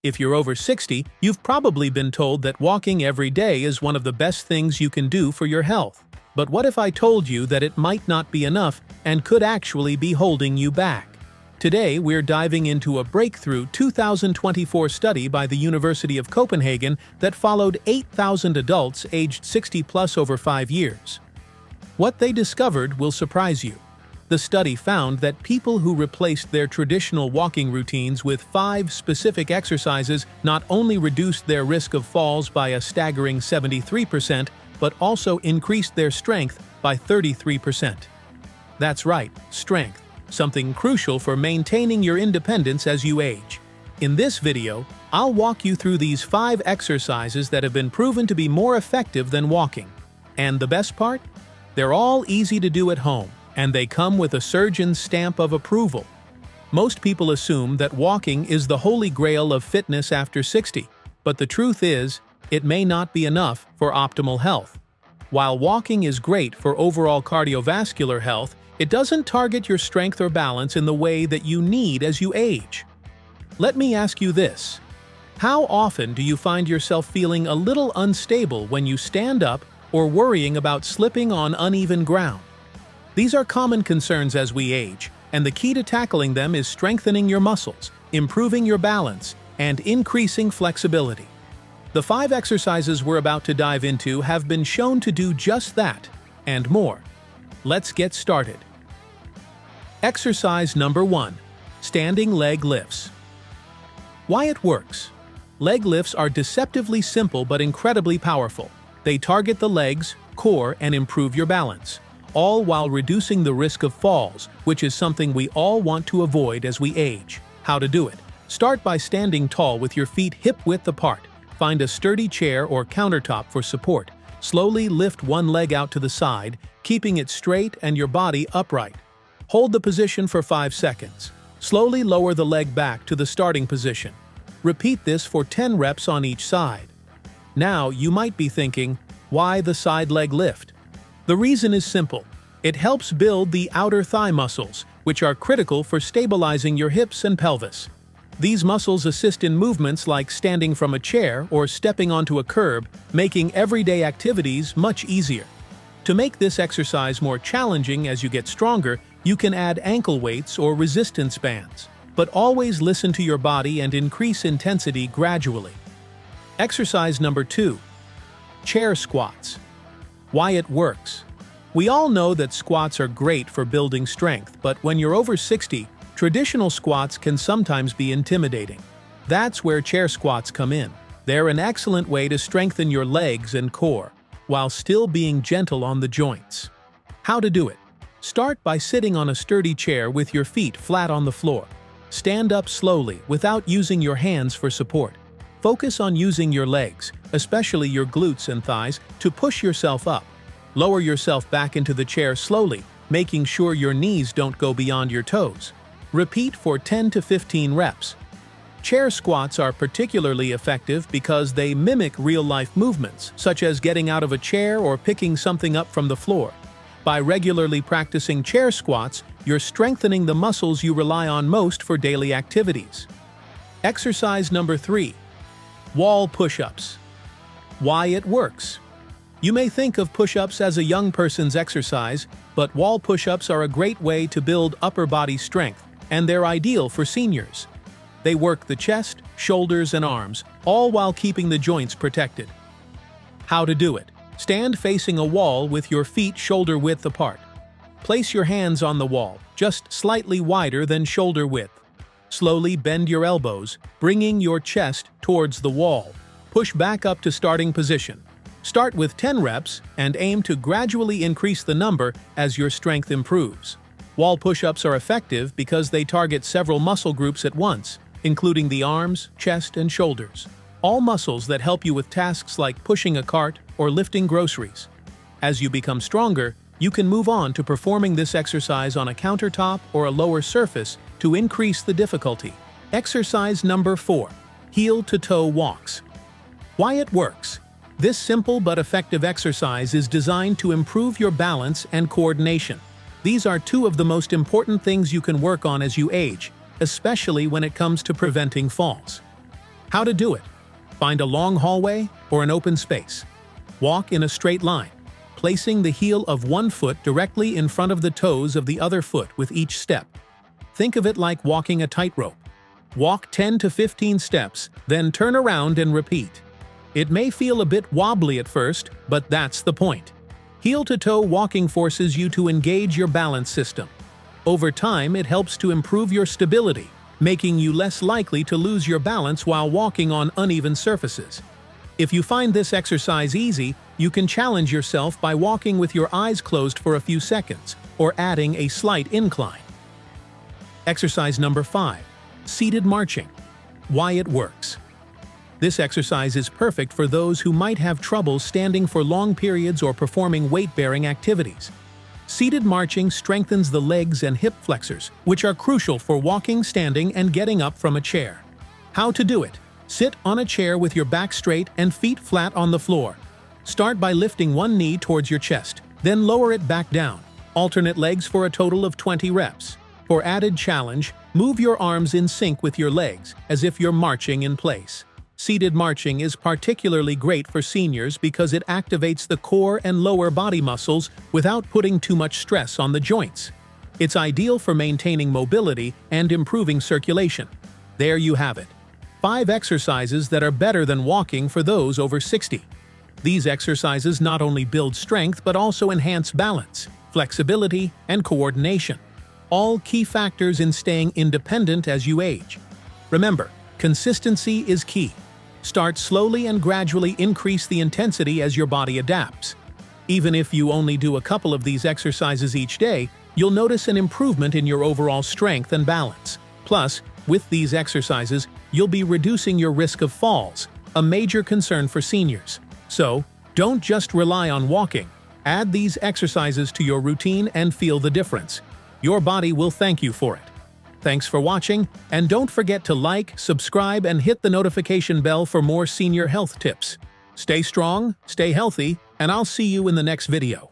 If you're over 60, you've probably been told that walking every day is one of the best things you can do for your health. But what if I told you that it might not be enough and could actually be holding you back? Today, we're diving into a breakthrough 2024 study by the University of Copenhagen that followed 8,000 adults aged 60 plus over 5 years. What they discovered will surprise you. The study found that people who replaced their traditional walking routines with 5 specific exercises not only reduced their risk of falls by a staggering 73%, but also increased their strength by 33%. That's right, strength, something crucial for maintaining your independence as you age. In this video, I'll walk you through these 5 exercises that have been proven to be more effective than walking. And the best part? They're all easy to do at home, and they come with a surgeon's stamp of approval. Most people assume that walking is the holy grail of fitness after 60, but the truth is, it may not be enough for optimal health. While walking is great for overall cardiovascular health, it doesn't target your strength or balance in the way that you need as you age. Let me ask you this. How often do you find yourself feeling a little unstable when you stand up or worrying about slipping on uneven ground? These are common concerns as we age, and the key to tackling them is strengthening your muscles, improving your balance, and increasing flexibility. The 5 exercises we're about to dive into have been shown to do just that, and more. Let's get started. Exercise number 1. Standing leg lifts. Why it works. Leg lifts are deceptively simple but incredibly powerful. They target the legs, core, and improve your balance, all while reducing the risk of falls, which is something we all want to avoid as we age. How to do it. Start by standing tall with your feet hip-width apart. Find a sturdy chair or countertop for support. Slowly lift one leg out to the side, keeping it straight and your body upright. Hold the position for 5 seconds. Slowly lower the leg back to the starting position. Repeat this for 10 reps on each side. Now, you might be thinking, why the side leg lift? The reason is simple. It helps build the outer thigh muscles, which are critical for stabilizing your hips and pelvis. These muscles assist in movements like standing from a chair or stepping onto a curb, making everyday activities much easier. To make this exercise more challenging as you get stronger, you can add ankle weights or resistance bands. But always listen to your body and increase intensity gradually. Exercise number 2. Chair squats. Why it works. We all know that squats are great for building strength, but when you're over 60, traditional squats can sometimes be intimidating. That's where chair squats come in. They're an excellent way to strengthen your legs and core, while still being gentle on the joints. How to do it. Start by sitting on a sturdy chair with your feet flat on the floor. Stand up slowly without using your hands for support. Focus on using your legs, especially your glutes and thighs, to push yourself up. Lower yourself back into the chair slowly, making sure your knees don't go beyond your toes. Repeat for 10 to 15 reps. Chair squats are particularly effective because they mimic real-life movements, such as getting out of a chair or picking something up from the floor. By regularly practicing chair squats, you're strengthening the muscles you rely on most for daily activities. Exercise number 3. Wall push-ups. Why it works. You may think of push-ups as a young person's exercise, but wall push-ups are a great way to build upper body strength, and they're ideal for seniors. They work the chest, shoulders, and arms, all while keeping the joints protected. How to do it. Stand facing a wall with your feet shoulder-width apart. Place your hands on the wall, just slightly wider than shoulder width. Slowly bend your elbows, bringing your chest towards the wall. Push back up to starting position. Start with 10 reps and aim to gradually increase the number as your strength improves. Wall push-ups are effective because they target several muscle groups at once, including the arms, chest, and shoulders. All muscles that help you with tasks like pushing a cart or lifting groceries. As you become stronger, you can move on to performing this exercise on a countertop or a lower surface to increase the difficulty. Exercise number 4. Heel-to-toe walks. Why it works. This simple but effective exercise is designed to improve your balance and coordination. These are 2 of the most important things you can work on as you age, especially when it comes to preventing falls. How to do it. Find a long hallway or an open space. Walk in a straight line, placing the heel of one foot directly in front of the toes of the other foot with each step. Think of it like walking a tightrope. Walk 10 to 15 steps, then turn around and repeat. It may feel a bit wobbly at first, but that's the point. Heel-to-toe walking forces you to engage your balance system. Over time, it helps to improve your stability, making you less likely to lose your balance while walking on uneven surfaces. If you find this exercise easy, you can challenge yourself by walking with your eyes closed for a few seconds, or adding a slight incline. Exercise number 5. Seated marching. Why it works. This exercise is perfect for those who might have trouble standing for long periods or performing weight-bearing activities. Seated marching strengthens the legs and hip flexors, which are crucial for walking, standing, and getting up from a chair. How to do it? Sit on a chair with your back straight and feet flat on the floor. Start by lifting one knee towards your chest, then lower it back down. Alternate legs for a total of 20 reps. For added challenge, move your arms in sync with your legs, as if you're marching in place. Seated marching is particularly great for seniors because it activates the core and lower body muscles without putting too much stress on the joints. It's ideal for maintaining mobility and improving circulation. There you have it. 5 exercises that are better than walking for those over 60. These exercises not only build strength but also enhance balance, flexibility, and coordination. All key factors in staying independent as you age. Remember, consistency is key. Start slowly and gradually increase the intensity as your body adapts. Even if you only do a couple of these exercises each day, you'll notice an improvement in your overall strength and balance. Plus, with these exercises, you'll be reducing your risk of falls, a major concern for seniors. So, don't just rely on walking. Add these exercises to your routine and feel the difference. Your body will thank you for it. Thanks for watching, and don't forget to like, subscribe, and hit the notification bell for more senior health tips. Stay strong, stay healthy, and I'll see you in the next video.